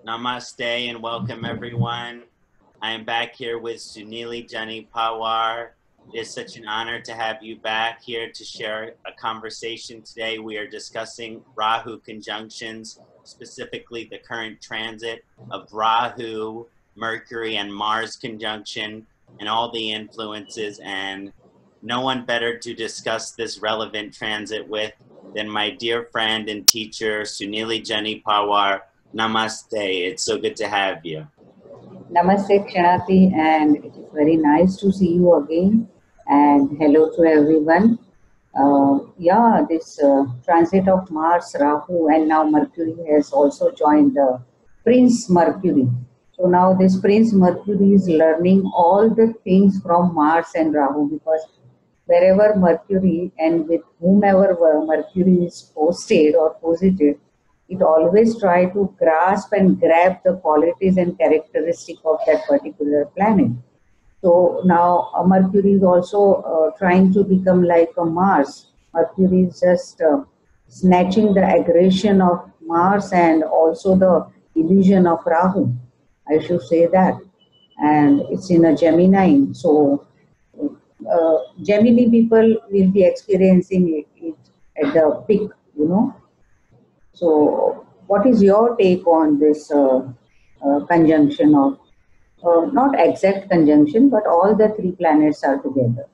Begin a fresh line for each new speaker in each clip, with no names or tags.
Namaste and welcome everyone. I am back here with Sunili Jani Pawar. It is such an honor to have you back here to share a conversation today. We are discussing Rahu conjunctions, specifically the current transit of Rahu, Mercury, and Mars conjunction, and all the influences. And no one better to discuss this relevant transit with than my dear friend and teacher, Sunili Jani Pawar. Namaste. It's so good to have you.
Namaste, Ksanati, and it is very nice to see you again. And hello to everyone. This transit of Mars, Rahu, and now Mercury has also joined the Prince Mercury. So now this Prince Mercury is learning all the things from Mars and Rahu, because wherever Mercury and with whomever Mercury is posted or posited, it always try to grasp and grab the qualities and characteristic of that particular planet. So now Mercury is also trying to become like a Mars. Mercury is just snatching the aggression of Mars and also the illusion of Rahu, I should say that. And it's in a Gemini. So Gemini people will be experiencing it at the peak, So, what is your take on this conjunction of, not exact conjunction, but all the three planets are together?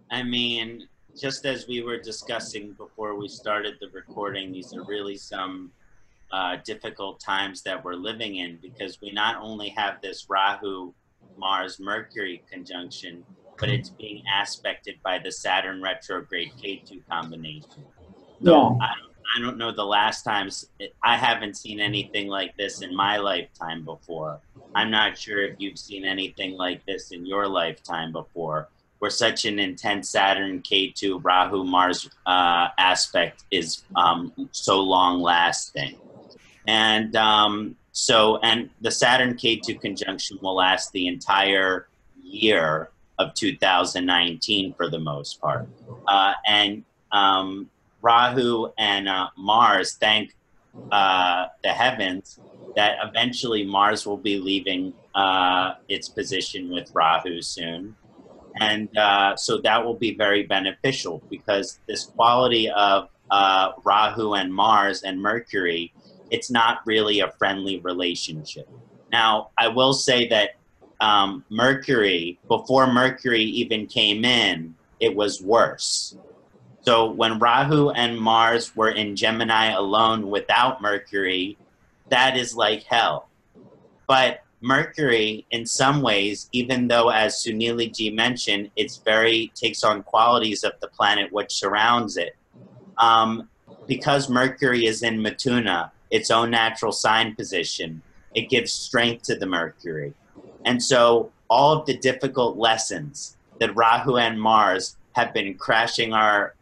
I mean, just as we were discussing before we started the recording, these are really some difficult times that we're living in, because we not only have this Rahu, Mars, Mercury conjunction, but it's being aspected by the Saturn retrograde Ketu combination. So
Yeah.
I don't know the last times, I haven't seen anything like this in my lifetime before. I'm not sure if you've seen anything like this in your lifetime before, where such an intense Saturn, Ketu, Rahu, Mars aspect is so long lasting. And and the Saturn Ketu conjunction will last the entire year of 2019 for the most part. Rahu and Mars thank the heavens that eventually Mars will be leaving its position with Rahu soon. And so that will be very beneficial, because this quality of Rahu and Mars and Mercury, it's not really a friendly relationship. Now, I will say that Mercury, before Mercury even came in, it was worse. So when Rahu and Mars were in Gemini alone without Mercury, that is like hell. But Mercury, in some ways, even though, as Sunili ji mentioned, takes on qualities of the planet which surrounds it, because Mercury is in Mithuna, its own natural sign position, it gives strength to the Mercury. And so all of the difficult lessons that Rahu and Mars have been crashing our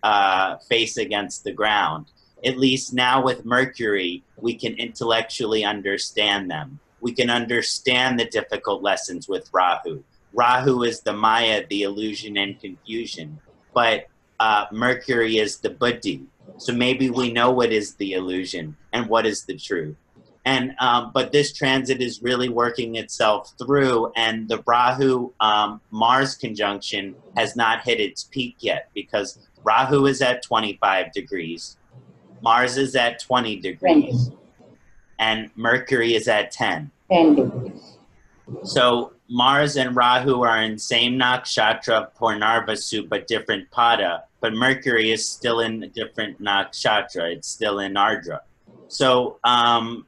face against the ground, at least now with Mercury, we can intellectually understand them. We can understand the difficult lessons with Rahu. Rahu is the Maya, the illusion and confusion, but Mercury is the Buddhi. So maybe we know what is the illusion and what is the truth. And but this transit is really working itself through, and the Rahu Mars conjunction has not hit its peak yet, because Rahu is at 25 degrees, Mars is at 20 degrees,
20.
and Mercury is at 10.
10 degrees.
So Mars and Rahu are in same nakshatra, Purnarvasu, but different pada, but Mercury is still in a different nakshatra, it's still in Ardra. So,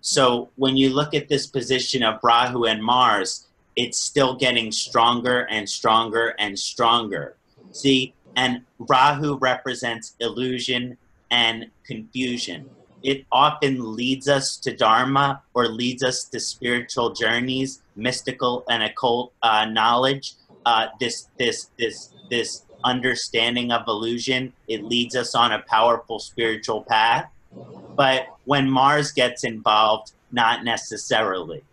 so when you look at this position of Rahu and Mars, it's still getting stronger and stronger and stronger. See, and Rahu represents illusion and confusion. It often leads us to Dharma or leads us to spiritual journeys, mystical and occult knowledge. This understanding of illusion, it leads us on a powerful spiritual path. But when Mars gets involved, not necessarily,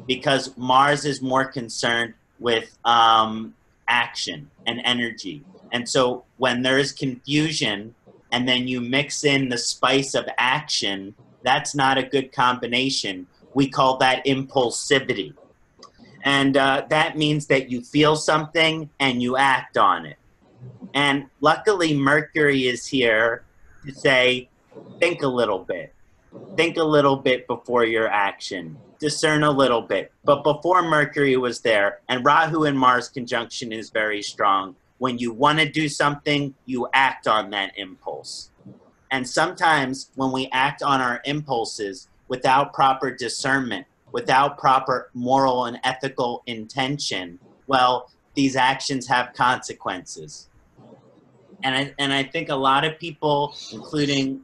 because Mars is more concerned with action and energy. And so when there is confusion and then you mix in the spice of action, that's not a good combination. we call that impulsivity. And that means that you feel something and you act on it. And luckily, Mercury is here to say, think a little bit. Think a little bit before your action. Discern a little bit. But before Mercury was there, and Rahu and Mars conjunction is very strong, when you want to do something, you act on that impulse. And sometimes when we act on our impulses without proper discernment, without proper moral and ethical intention, well, these actions have consequences. And I think a lot of people, including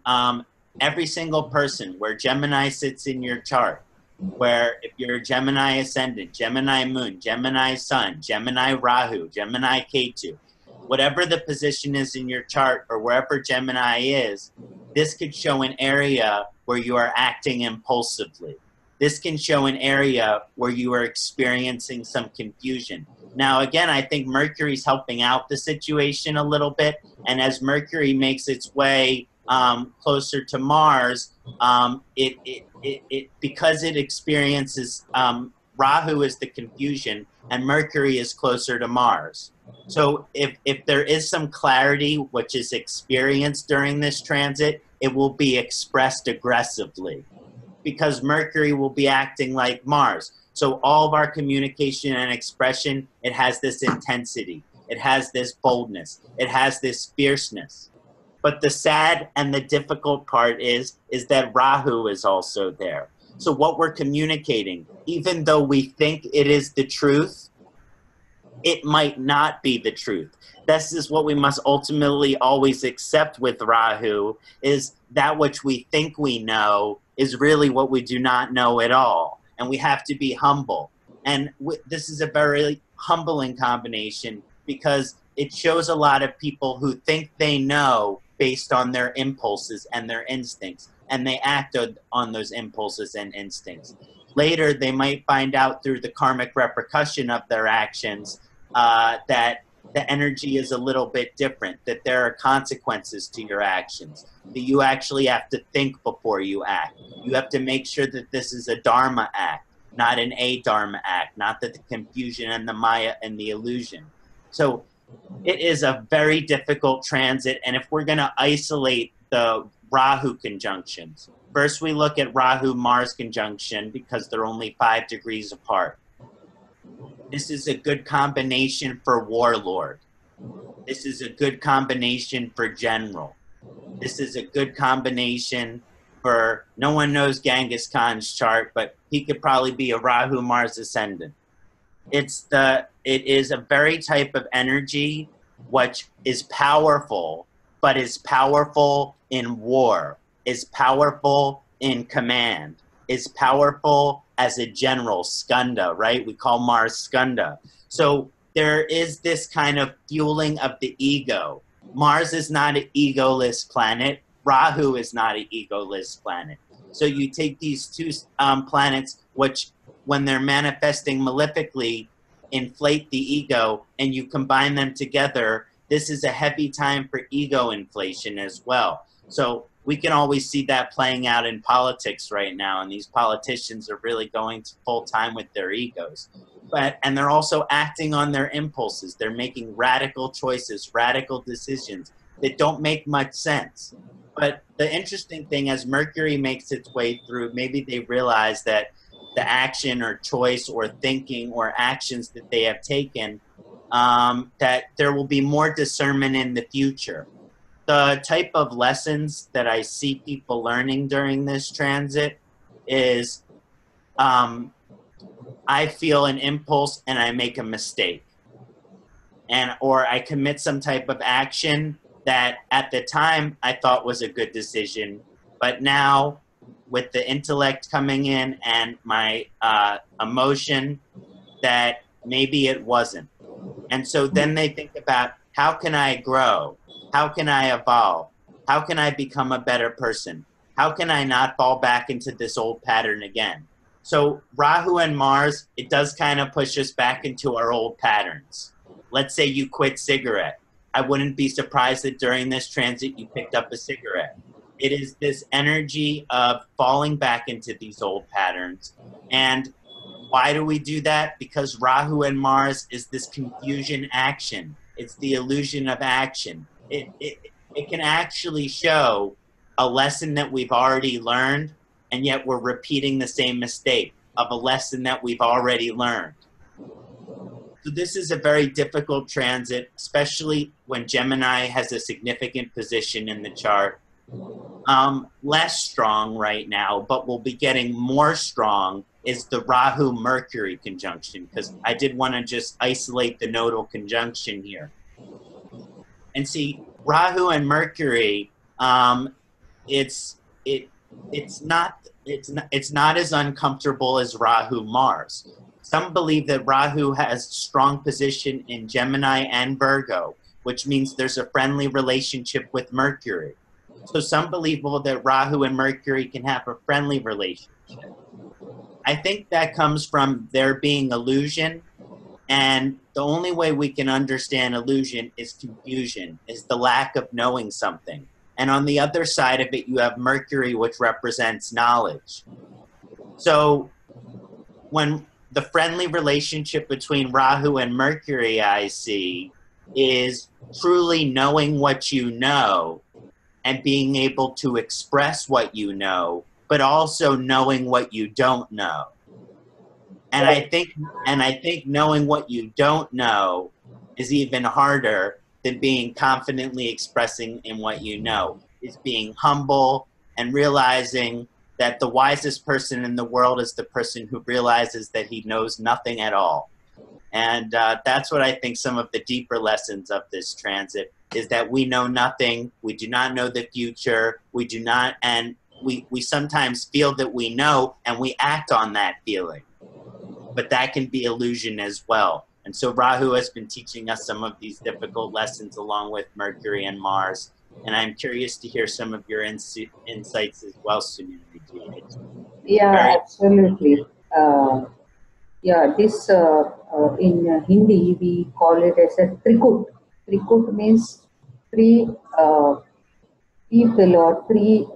every single person, where Gemini sits in your chart, where if you're a Gemini ascendant, Gemini moon, Gemini sun, Gemini Rahu, Gemini Ketu, whatever the position is in your chart or wherever Gemini is, this could show an area where you are acting impulsively. This can show an area where you are experiencing some confusion. Now, again, I think Mercury's helping out the situation a little bit. And as Mercury makes its way closer to Mars, because it experiences, Rahu is the confusion and Mercury is closer to Mars. So if there is some clarity which is experienced during this transit, it will be expressed aggressively because Mercury will be acting like Mars. So all of our communication and expression, it has this intensity. It has this boldness. It has this fierceness. But the sad and the difficult part is that Rahu is also there. So what we're communicating, even though we think it is the truth, it might not be the truth. This is what we must ultimately always accept with Rahu, is that which we think we know is really what we do not know at all. And we have to be humble. And this is a very humbling combination because it shows a lot of people who think they know based on their impulses and their instincts, and they act on those impulses and instincts. Later, they might find out through the karmic repercussion of their actions that the energy is a little bit different, that there are consequences to your actions, that you actually have to think before you act. You have to make sure that this is a dharma act, not an a-dharma act, not that the confusion and the maya and the illusion. So it is a very difficult transit, and if we're going to isolate the Rahu conjunctions, first we look at Rahu-Mars conjunction because they're only 5 degrees apart. This is a good combination for warlord. This is a good combination for general. This is a good combination for, no one knows Genghis Khan's chart, but he could probably be a Rahu-Mars ascendant. It is a very type of energy which is powerful, but is powerful in war, is powerful in command, is powerful as a general, skanda, right? We call Mars skanda. So there is this kind of fueling of the ego. Mars is not an egoless planet. Rahu is not an egoless planet. So you take these two planets, which when they're manifesting malefically, inflate the ego, and you combine them together, this is a heavy time for ego inflation as well. So we can always see that playing out in politics right now, and these politicians are really going full time with their egos. And they're also acting on their impulses. They're making radical choices, radical decisions that don't make much sense. But the interesting thing, as Mercury makes its way through, maybe they realize that the action or choice or thinking or actions that they have taken, that there will be more discernment in the future. The type of lessons that I see people learning during this transit is I feel an impulse and I make a mistake. Or I commit some type of action that at the time I thought was a good decision, but now with the intellect coming in and my emotion, that maybe it wasn't. And so then they think about, how can I grow? How can I evolve? How can I become a better person? How can I not fall back into this old pattern again? So Rahu and Mars, it does kind of push us back into our old patterns. Let's say you quit cigarette. I wouldn't be surprised that during this transit you picked up a cigarette. It is this energy of falling back into these old patterns. And why do we do that? Because Rahu and Mars is this confusion action. It's the illusion of action. It can actually show a lesson that we've already learned, and yet we're repeating the same mistake of a lesson that we've already learned. So this is a very difficult transit, especially when Gemini has a significant position in the chart. Less strong right now, but will be getting more strong is the Rahu-Mercury conjunction, because I did want to just isolate the nodal conjunction here. And see, Rahu and Mercury, it's not as uncomfortable as Rahu-Mars. Some believe that Rahu has strong position in Gemini and Virgo, which means there's a friendly relationship with Mercury. So some believe that Rahu and Mercury can have a friendly relationship. I think that comes from there being illusion, and the only way we can understand illusion is confusion, is the lack of knowing something. And on the other side of it, you have Mercury, which represents knowledge. So when the friendly relationship between Rahu and Mercury I see is truly knowing what you know and being able to express what you know, but also knowing what you don't know. And I think knowing what you don't know is even harder than being confidently expressing in what you know. It's being humble and realizing that the wisest person in the world is the person who realizes that he knows nothing at all. And that's what I think some of the deeper lessons of this transit is, that we know nothing, we do not know the future, we do not, and we sometimes feel that we know and we act on that feeling. But that can be illusion as well. And so Rahu has been teaching us some of these difficult lessons along with Mercury and Mars. And I'm curious to hear some of your insights as well, Sunil.
Yeah, absolutely. Yeah, this in Hindi we call it as a trikut. Trikut means three people or three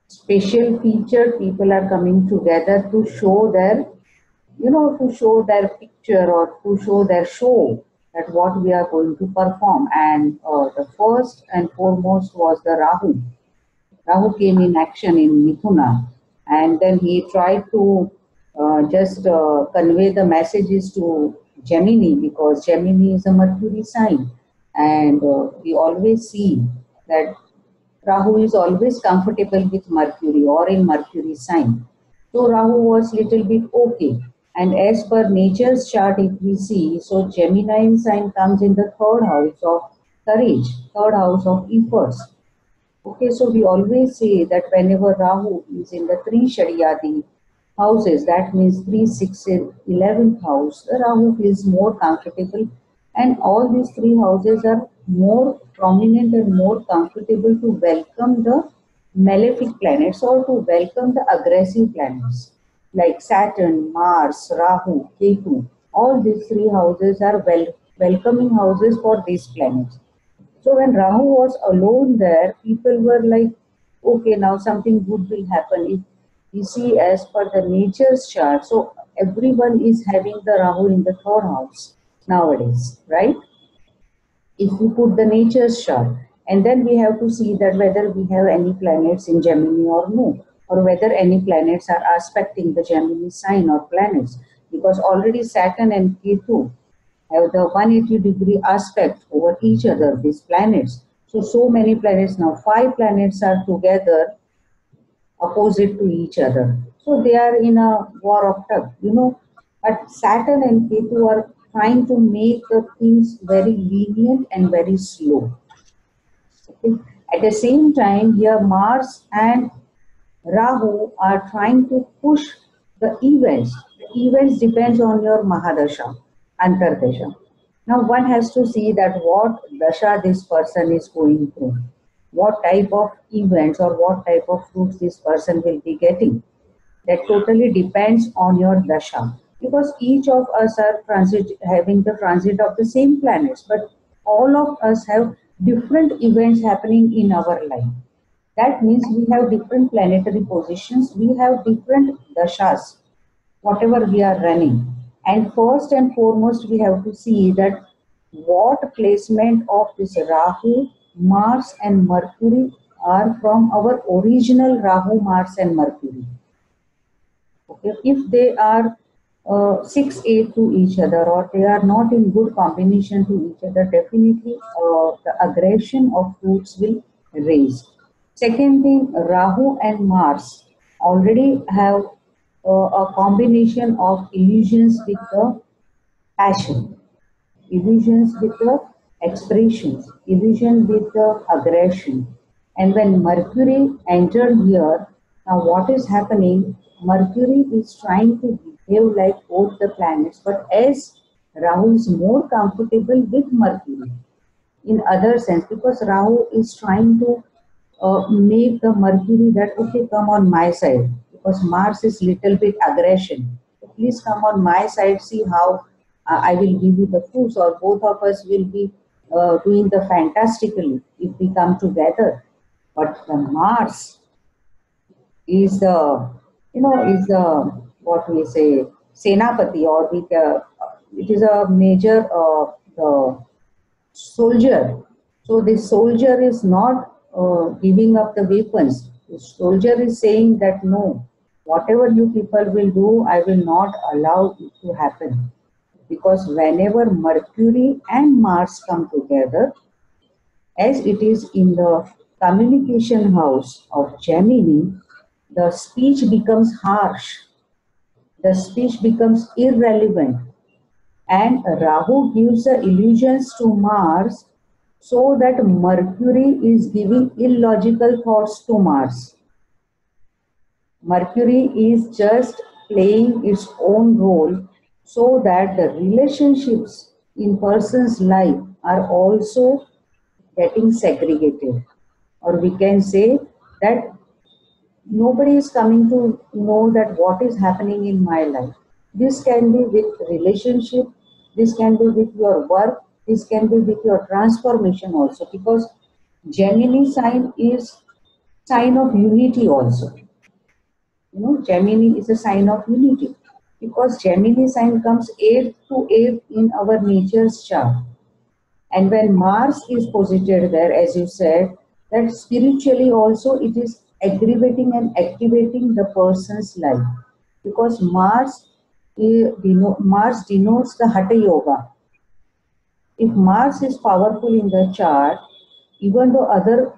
special featured people are coming together to show their, to show their picture or to show their show, that what we are going to perform. And the first and foremost was the Rahu. Rahu came in action in Mithuna, and then he tried to just convey the messages to Gemini, because Gemini is a Mercury sign, and we always see that Rahu is always comfortable with Mercury or in Mercury sign. So Rahu was little bit okay. And as per nature's chart, if we see, so Gemini sign comes in the third house of courage, third house of efforts. Okay, so we always say that whenever Rahu is in the three Shadiyadi houses, that means 3, 6, 11th house, the Rahu feels more comfortable, and all these three houses are more prominent and more comfortable to welcome the malefic planets or to welcome the aggressive planets like Saturn, Mars, Rahu, Ketu. All these three houses are welcoming houses for these planets. So when Rahu was alone there, people were like, okay, now something good will happen. If you see as per the nature's chart, so everyone is having the Rahu in the third house nowadays, right? If we put the nature's chart, and then we have to see that whether we have any planets in Gemini or no, or whether any planets are aspecting the Gemini sign or planets, because already Saturn and Ketu have the 180-degree aspect over each other, these planets. So many planets now, 5 planets are together opposite to each other. So they are in a war of tug, But Saturn and Ketu are trying to make the things very lenient and very slow. Okay? At the same time, here Mars and Rahu are trying to push the events. The events depends on your Mahadasha, Antardasha. Now one has to see that what dasha this person is going through, what type of events or what type of fruits this person will be getting. That totally depends on your dasha, because each of us are having the transit of the same planets, but all of us have different events happening in our life. That means we have different planetary positions, we have different dashas, whatever we are running. And first and foremost, we have to see that what placement of this Rahu, Mars, and Mercury are from our original Rahu, Mars, and Mercury. Okay, if they are 6A to each other or they are not in good combination to each other, definitely the aggression of roots will raise. Second thing, Rahu and Mars already have a combination of illusions with the passion, illusions with the expressions, illusion with the aggression. And when Mercury entered here, now what is happening? Mercury is trying to behave like both the planets, but as Rahu is more comfortable with Mercury in other sense, because Rahu is trying to make the Mercury that okay, come on my side, because Mars is little bit aggression. So please come on my side, see how I will give you the fruits, or both of us will be doing the fantastically if we come together. But the Mars is the, is the, what we say, Senapati, or with it is a major the soldier. So the soldier is not giving up the weapons. The soldier is saying that no, whatever you people will do, I will not allow it to happen. Because whenever Mercury and Mars come together, as it is in the communication house of Gemini, the speech becomes harsh, the speech becomes irrelevant, and Rahu gives the illusions to Mars so that Mercury is giving illogical thoughts to Mars. Mercury is just playing its own role so that the relationships in person's life are also getting segregated. Or we can say that nobody is coming to know that what is happening in my life. This can be with relationship, this can be with your work, this can be with your transformation also, because Gemini sign is sign of unity also. Gemini is a sign of unity because Gemini sign comes 8 to 8 in our nature's chart. And when Mars is posited there, as you said, that spiritually also it is aggravating and activating the person's life, because Mars denotes the Hatha Yoga. If Mars is powerful in the chart, even though other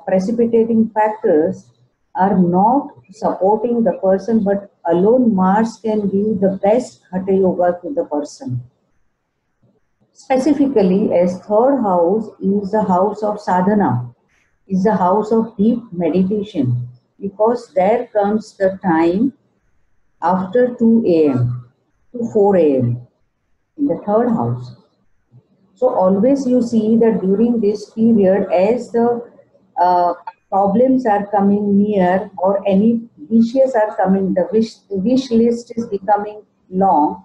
precipitating factors are not supporting the person, but alone Mars can give the best Hatha Yoga to the person. Specifically, as third house is the house of sadhana, is the house of deep meditation, because there comes the time after 2 a.m. to 4 a.m. in the third house. So always you see that during this period, as the problems are coming near or any wishes are coming, the wish list is becoming long,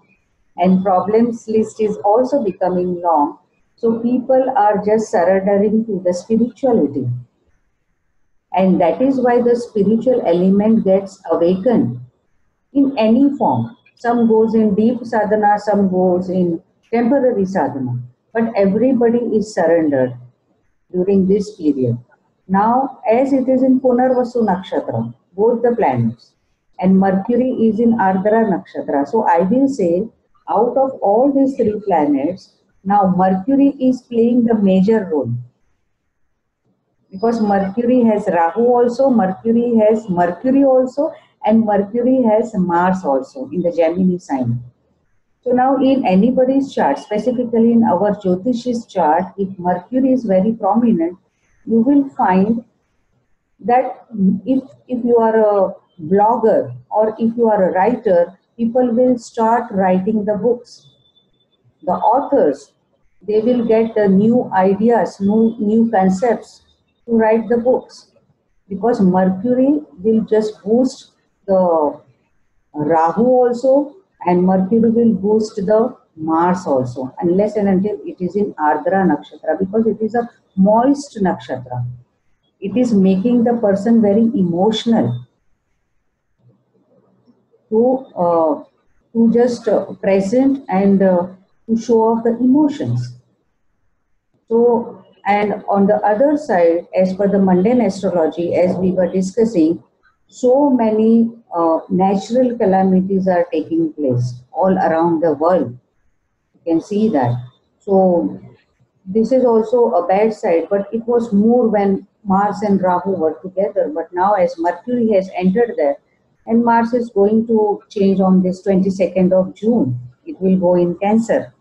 and problems list is also becoming long. So people are just surrendering to the spirituality. And that is why the spiritual element gets awakened in any form. Some goes in deep sadhana, some goes in temporary sadhana. But everybody is surrendered during this period. Now, as it is in Punarvasu Nakshatra, both the planets, and Mercury is in Ardhara Nakshatra. So I will say, out of all these three planets, now Mercury is playing the major role. Because Mercury has Rahu also, Mercury has Mercury also, and Mercury has Mars also in the Gemini sign. So now in anybody's chart, specifically in our Jyotish's chart, if Mercury is very prominent, you will find that if you are a blogger or if you are a writer, people will start writing the books. The authors, they will get the new ideas, new concepts to write the books, because Mercury will just boost the Rahu also, and Mercury will boost the Mars also, unless and until it is in Ardhara Nakshatra, because it is a moist Nakshatra. it is making the person very emotional to just present and to show off the emotions. So, and on the other side, as per the mundane astrology, as we were discussing, so many natural calamities are taking place all around the world. You can see that. So, this is also a bad side, but it was more when Mars and Rahu were together. But now, as Mercury has entered there, and Mars is going to change on this 22nd of June, it will go in Cancer,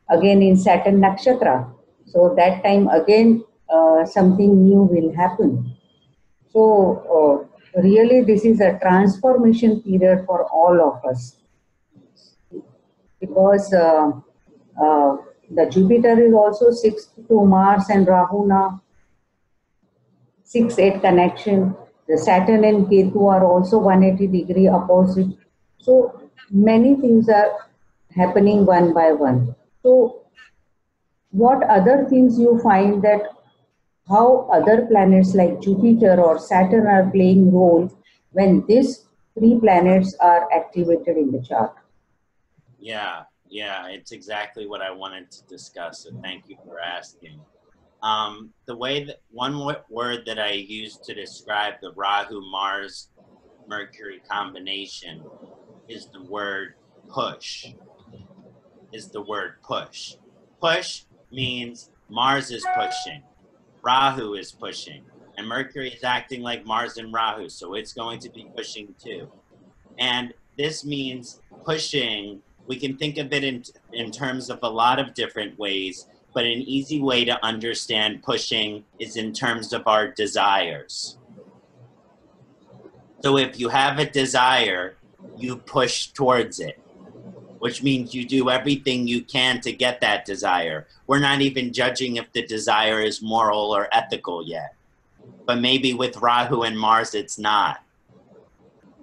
again in Saturn Nakshatra. So, that time again, something new will happen. So, really, this is a transformation period for all of us because the Jupiter is also 6th to Mars and Rahu now, 6-8 connection. The Saturn and Ketu are also 180-degree opposite. So many things are happening one by one. So what other things you find that how other planets like Jupiter or Saturn are playing role when these three planets are activated in the chart?
Yeah, it's exactly what I wanted to discuss. So thank you for asking. The way that word that I use to describe the Rahu Mars Mercury combination is the word push. Push means Mars is pushing, Rahu is pushing, and Mercury is acting like Mars and Rahu, so it's going to be pushing too. And this means pushing, we can think of it in terms of a lot of different ways, but an easy way to understand pushing is in terms of our desires. So if you have a desire, you push towards it, which means you do everything you can to get that desire. We're not even judging if the desire is moral or ethical yet, but maybe with Rahu and Mars, it's not.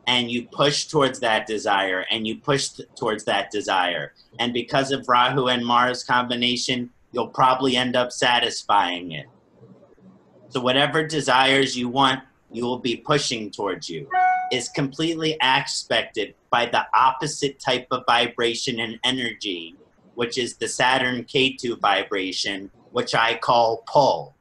And you push towards that desire, and you push towards that desire. And because of Rahu and Mars combination, you'll probably end up satisfying it. So whatever desires you want, you will be pushing towards you, is completely aspected by the opposite type of vibration and energy, which is the Saturn Ketu vibration, which I call pull.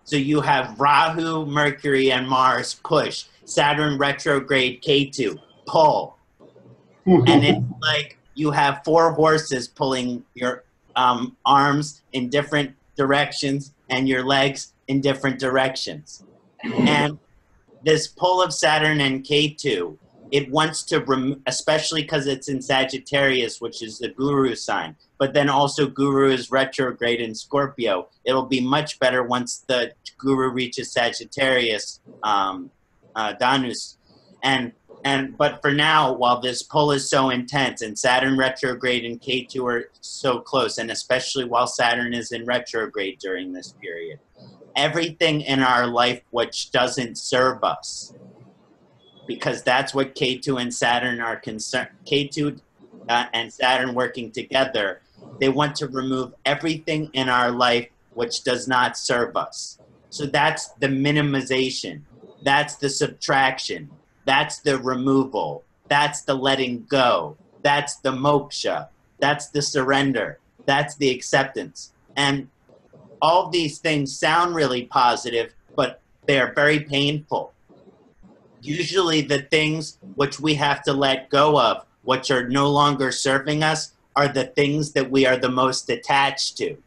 So you have Rahu, Mercury, and Mars push, Saturn retrograde, Ketu pull. And it's like you have 4 horses pulling your arms in different directions and your legs in different directions. And this pull of Saturn and Ketu, it wants to, especially because it's in Sagittarius, which is the Guru sign, but then also Guru is retrograde in Scorpio. It'll be much better once the Guru reaches Sagittarius, Dhanus. But for now, while this pull is so intense and Saturn retrograde and Ketu are so close, and especially while Saturn is in retrograde during this period, everything in our life which doesn't serve us, because that's what Ketu and Saturn are concerned. Ketu and Saturn working together, they want to remove everything in our life which does not serve us. So that's the minimization. That's the subtraction. That's the removal. That's the letting go. That's the moksha. That's the surrender. That's the acceptance. And all these things sound really positive, but they're very painful. Usually the things which we have to let go of, which are no longer serving us, are the things that we are the most attached to.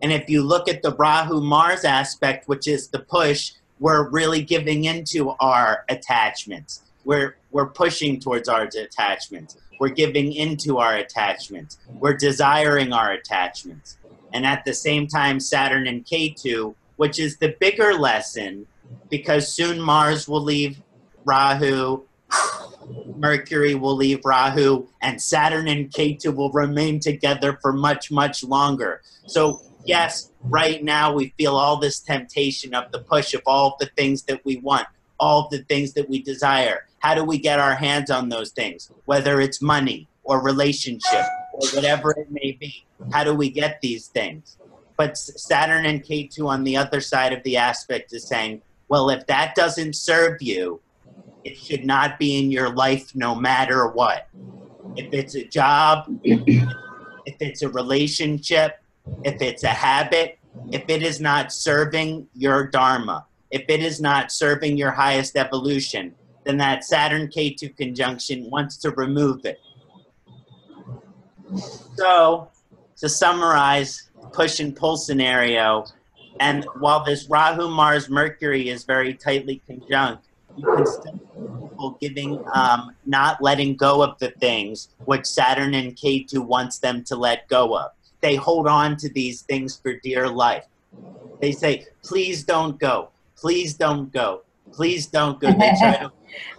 And if you look at the Rahu-Mars aspect, which is the push, we're really giving into our attachments. We're pushing towards our attachments. We're giving into our attachments. We're desiring our attachments. And at the same time, Saturn and Ketu, which is the bigger lesson, because soon Mars will leave Rahu, Mercury will leave Rahu, and Saturn and Ketu will remain together for much, much longer. So yes, right now we feel all this temptation of the push of all the things that we want, all the things that we desire. How do we get our hands on those things? Whether it's money or relationship or whatever it may be. How do we get these things? But Saturn and Ketu on the other side of the aspect is saying, well, if that doesn't serve you, it should not be in your life no matter what. If it's a job, if it's a relationship, if it's a habit, if it is not serving your dharma, if it is not serving your highest evolution, then that Saturn-Ketu conjunction wants to remove it. So, to summarize, push and pull scenario, and while this Rahu, Mars, Mercury is very tightly conjunct, you can still see people giving, not letting go of the things which Saturn and Ketu wants them to let go of. They hold on to these things for dear life. They say, please don't go. Please don't go. Please don't go. They try to...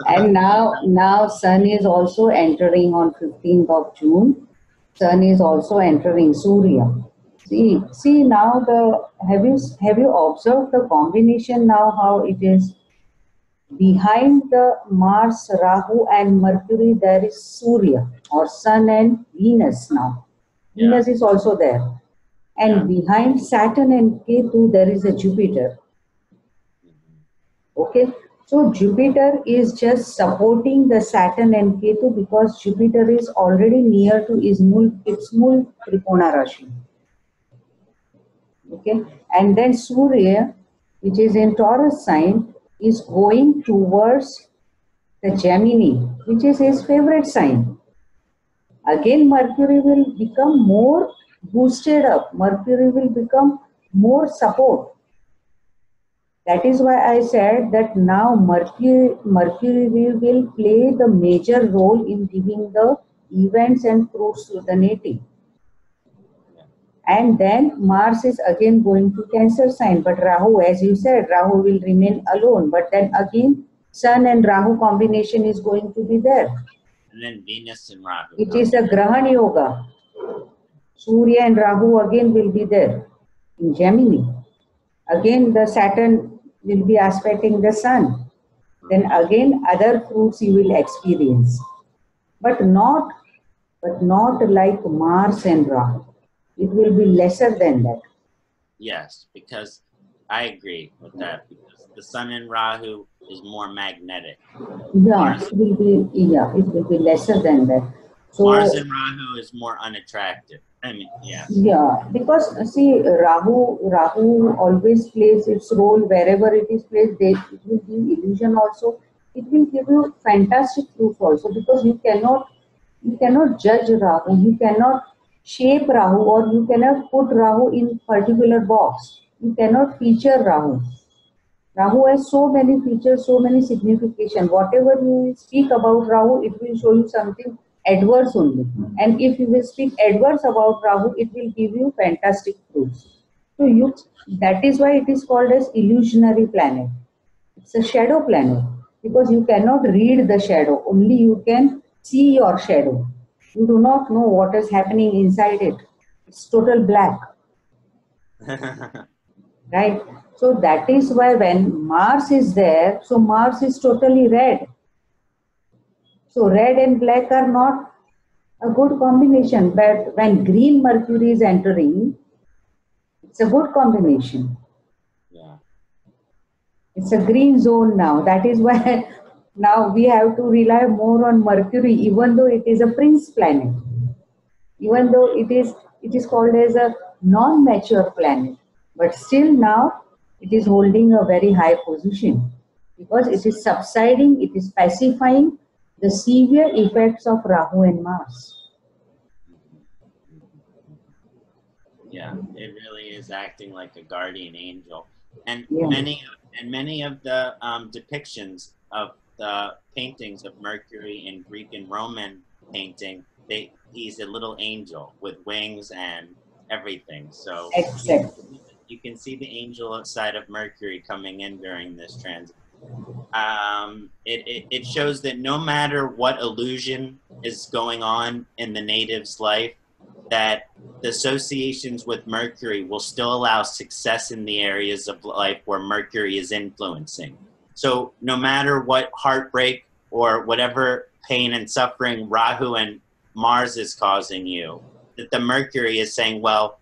And now Sun is also entering on 15th of June. Sun is also entering Surya. See now have you observed the combination now, how it is behind the Mars, Rahu and Mercury there is Surya or Sun and Venus now.
Yeah.
Venus is also there. And behind Saturn and Ketu there is a Jupiter. Okay. So Jupiter is just supporting the Saturn and Ketu because Jupiter is already near to its mul Trikona Rashi. Okay, and then Surya, which is in Taurus sign, is going towards the Gemini, which is his favorite sign. Again, Mercury will become more boosted up. Mercury will become more support. That is why I said that now Mercury will play the major role in giving the events and fruits to the native. And then Mars is again going to Cancer sign. But Rahu, as you said, Rahu will remain alone. But then again, Sun and Rahu combination is going to be there.
And then Venus and Rahu.
It is a Grahan Yoga. Surya and Rahu again will be there in Gemini. Again, the Saturn will be aspecting the Sun. Then again, other fruits you will experience. But not like Mars and Rahu. It will be lesser than that.
Yes, because I agree with that. Because the Sun in Rahu is more magnetic.
Yeah, it will be lesser than that. So
Mars in Rahu is more unattractive. I mean, yeah.
Yeah, because see, Rahu always plays its role wherever it is placed. It will give illusion also. It will give you fantastic proof also, because you cannot judge Rahu. You cannot shape Rahu, or you cannot put Rahu in particular box. You cannot feature Rahu. Rahu has so many features, so many signification. Whatever you speak about Rahu, it will show you something adverse only. And if you will speak adverse about Rahu, it will give you fantastic proofs. So that is why it is called as illusionary planet. It's a shadow planet, because you cannot read the shadow. Only you can see your shadow. You do not know what is happening inside it. It's total black. Right? So that is why when Mars is there, so Mars is totally red. So red and black are not a good combination. But when green Mercury is entering, it's a good combination.
Yeah.
It's a green zone now. That is why now we have to rely more on Mercury, even though it is a prince planet. Even though it is called as a non-mature planet. But still now it is holding a very high position, because it is subsiding, it is pacifying the severe effects of Rahu and Mars.
Yeah, it really is acting like a guardian angel. And
Yeah.
many of the depictions of the paintings of Mercury in Greek and Roman painting, he's a little angel with wings and everything. So
Exactly.
you can see the angel side of Mercury coming in during this transit. It shows that no matter what illusion is going on in the native's life, that the associations with Mercury will still allow success in the areas of life where Mercury is influencing. So no matter what heartbreak or whatever pain and suffering Rahu and Mars is causing you, that the Mercury is saying, well,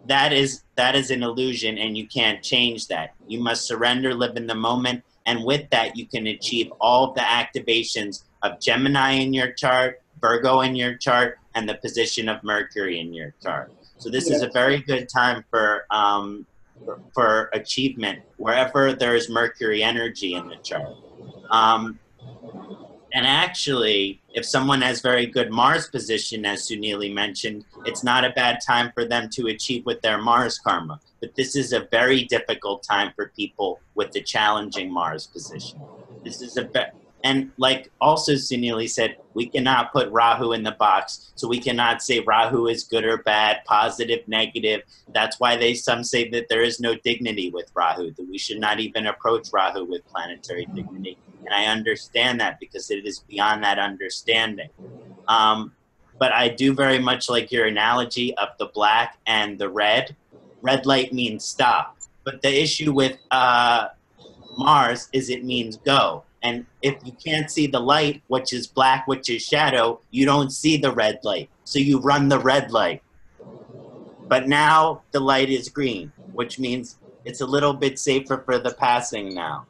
that is an illusion, and you can't change that. You must surrender, live in the moment, and with that you can achieve all of the activations of Gemini in your chart, Virgo in your chart, and the position of Mercury in your chart. So this is a
Yes.
very good time for achievement wherever there is Mercury energy in the chart. And actually, if someone has very good Mars position, as Sunili mentioned, it's not a bad time for them to achieve with their Mars karma. But this is a very difficult time for people with the challenging Mars position. This is and like also Sunili said, we cannot put Rahu in the box. So we cannot say Rahu is good or bad, positive, negative. That's why some say that there is no dignity with Rahu, that we should not even approach Rahu with planetary dignity. And I understand that because it is beyond that understanding. But I do very much like your analogy of the black and the red. Red light means stop. But the issue with Mars is it means go. And if you can't see the light, which is black, which is shadow, you don't see the red light. So you run the red light. But now the light is green, which means it's a little bit safer for the passing now.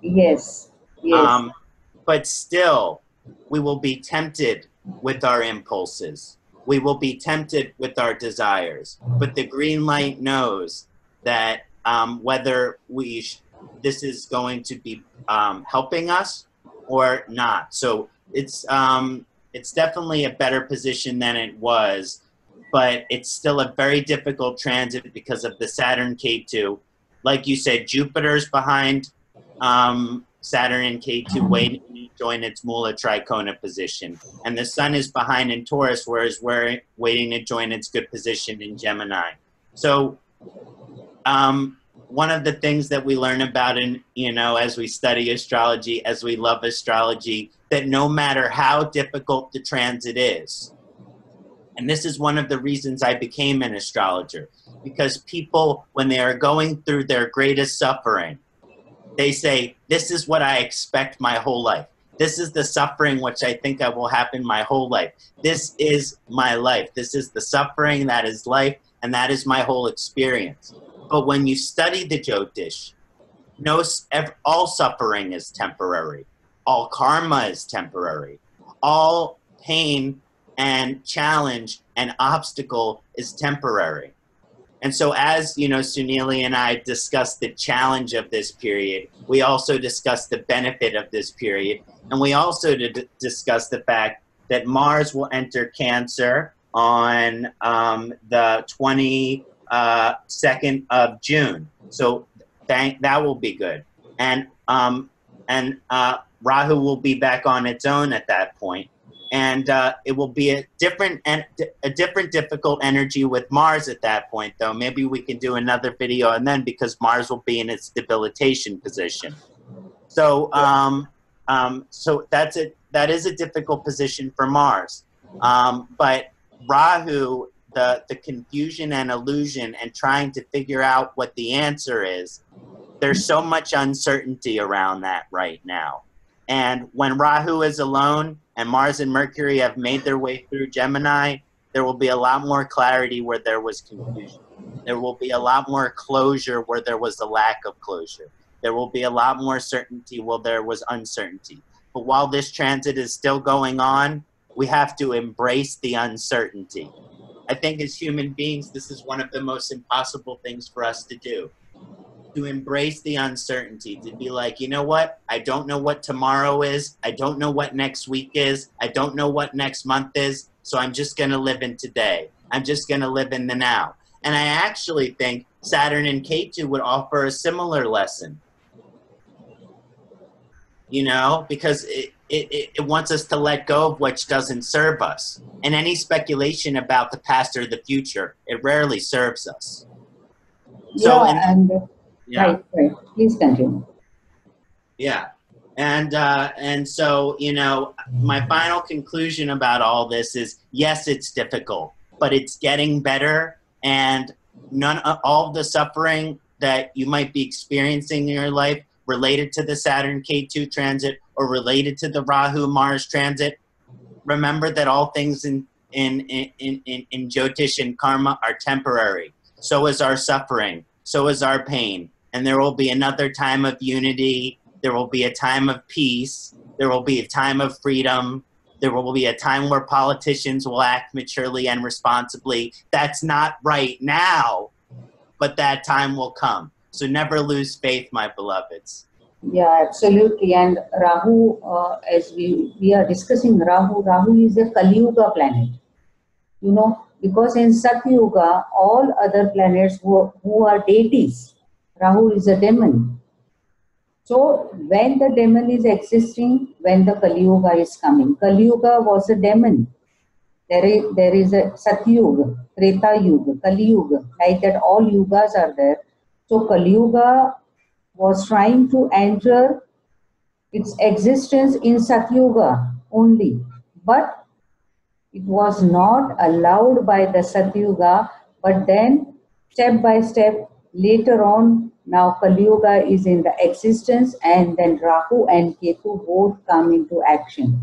Yes. Yes.
But still, we will be tempted with our impulses. We will be tempted with our desires. But the green light knows that whether this is going to be helping us or not. So it's definitely a better position than it was, but it's still a very difficult transit because of the Saturn K2. Like you said, Jupiter's behind Saturn in K2 waiting to join its Mula Tricona position. And the Sun is behind in Taurus, whereas we're waiting to join its good position in Gemini. So one of the things that we learn about as we study astrology, as we love astrology, that no matter how difficult the transit is, and this is one of the reasons I became an astrologer, because people, when they are going through their greatest suffering, they say, this is what I expect my whole life. This is the suffering which I think I will happen my whole life. This is my life. This is the suffering, that is life, and that is my whole experience. But when you study the Jyotish, all suffering is temporary. All karma is temporary. All pain and challenge and obstacle is temporary. And so as, Sunili and I discussed the challenge of this period, we also discussed the benefit of this period. And we also discussed the fact that Mars will enter Cancer on the 22nd of June. So that will be good. And Rahu will be back on its own at that point. And it will be a different difficult energy with Mars at that point, though. Maybe we can do another video and then, because Mars will be in its debilitation position. So so that is a difficult position for Mars. But Rahu, the confusion and illusion and trying to figure out what the answer is, there's so much uncertainty around that right now. And when Rahu is alone and Mars and Mercury have made their way through Gemini, there will be a lot more clarity where there was confusion. There will be a lot more closure where there was a lack of closure. There will be a lot more certainty where there was uncertainty. But while this transit is still going on, we have to embrace the uncertainty. I think as human beings, this is one of the most impossible things for us to do. To embrace the uncertainty, to be like, you know what? I don't know what tomorrow is. I don't know what next week is. I don't know what next month is. So I'm just going to live in today. I'm just going to live in the now. And I actually think Saturn and Ketu would offer a similar lesson. Because it wants us to let go of which doesn't serve us. And any speculation about the past or the future, it rarely serves us. So,
Right. Please continue.
Yeah. And so, my final conclusion about all this is, yes, it's difficult, but it's getting better. And all of the suffering that you might be experiencing in your life related to the Saturn K2 transit or related to the Rahu Mars transit, remember that all things in Jyotish and karma are temporary. so is our suffering, so is our pain. And there will be another time of unity. There will be a time of peace. There will be a time of freedom. There will be a time where politicians will act maturely and responsibly. That's not right now, but that time will come. So never lose faith, my beloveds.
Yeah, absolutely. And Rahu, as we are discussing Rahu is a Kali Yuga planet. You know, because in Satyuga, all other planets who are deities, Rahu is a demon. So when the demon is existing, when the Kali Yuga is coming, Kali Yuga was a demon. There is a Satyuga, Treta Yuga, Kali Yuga, like that all yugas are there. So Kali Yuga was trying to enter its existence in Satyuga only, but it was not allowed by the Satyuga. But then step by step later on, now Kali Yuga is in the existence, and then Rahu and Ketu both come into action.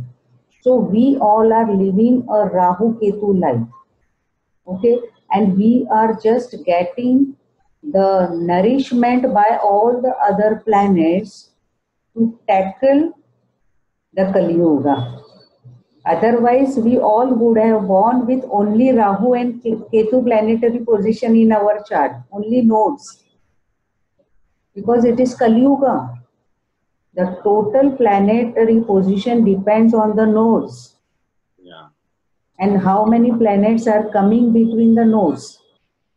So we all are living a Rahu Ketu life, okay, and we are just getting the nourishment by all the other planets to tackle the Kali Yuga. Otherwise, we all would have born with only Rahu and Ketu planetary position in our chart, only nodes, because it is Kali Yuga. The total planetary position depends on the nodes.
Yeah.
And how many planets are coming between the nodes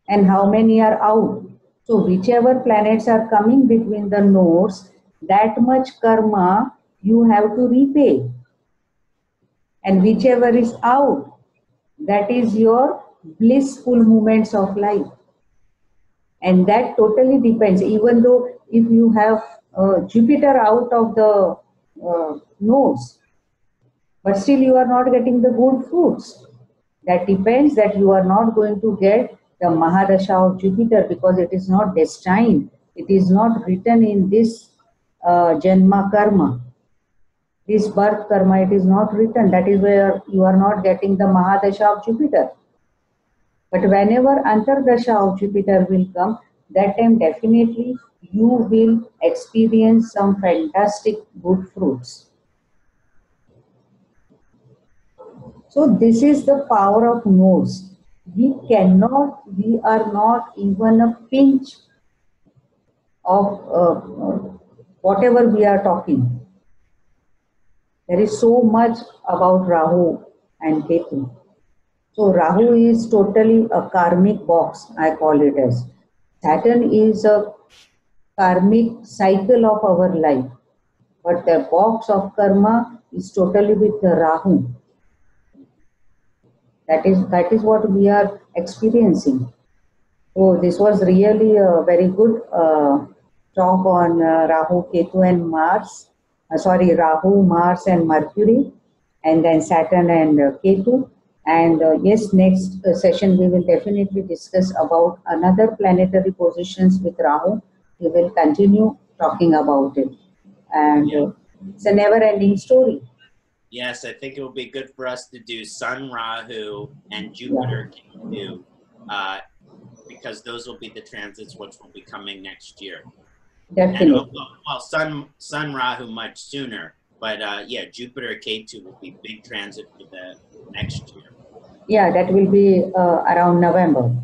and how many are out. So whichever planets are coming between the nodes, that much karma you have to repay. And whichever is out, that is your blissful moments of life. And that totally depends. Even though if you have Jupiter out of the nodes, but still you are not getting the good fruits. That depends that you are not going to get the Mahadasha of Jupiter, because it is not destined. It is not written in this Janma karma. This birth karma, it is not written. That is where you are not getting the Mahadasha of Jupiter. But whenever Antardasha of Jupiter will come, that time definitely you will experience some fantastic good fruits. So this is the power of nodes. We are not even a pinch of whatever we are talking. There is so much about Rahu and Ketu. So Rahu is totally a karmic box, I call it as. Saturn is a karmic cycle of our life. But the box of karma is totally with the Rahu. That is what we are experiencing. So this was really a very good talk on Rahu, Ketu and Mars. Rahu, Mars and Mercury, and then Saturn and Ketu. And yes, next session we will definitely discuss about another planetary positions with Rahu. We will continue talking about it. And it's a never-ending story.
Yes, I think it will be good for us to do Sun Rahu and Jupiter Ketu, because those will be the transits which will be coming next year.
Definitely.
And, well, Sun Rahu much sooner, but yeah, Jupiter Ketu will be big transit for the next year.
Yeah, that will be around November.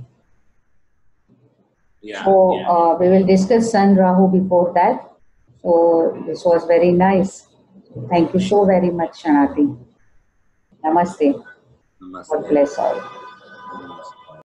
Yeah.
So we will discuss Sun Rahu before that. So this was very nice. Thank you so very much, Ksanati. Namaste.
Namaste.
God bless all.